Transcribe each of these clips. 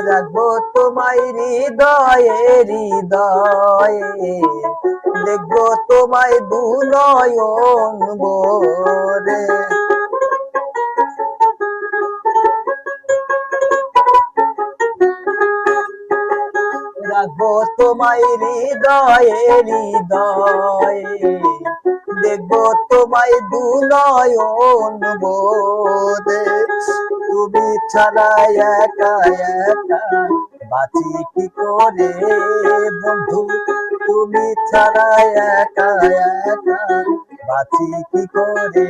রাখবো তোমায় হৃদয়ে হৃদয়ে, দেখবো তোমায় দু নয়ন ভরে। রাখবো তোমায় হৃদয়ে হৃদয়ে, দেখবো তোমায় দু নয়ন ভরে। তুমি ছাড়া একা একা বাঁচি কি করে বন্ধু, তুমি ছাড়া একা একা বাঁচি কি করে।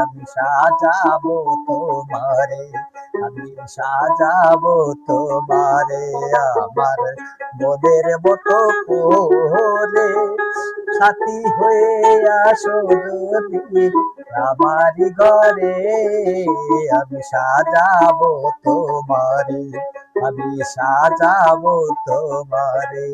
আমি সাজাবো তোমারে, আমি সাজাবো তোমারে আমার মনের মতো করে। সাথী হয়ে আসো যদি আমারি ঘরে, আমি সাজাবো তোমারে, আমি সাজাবো তোমারে।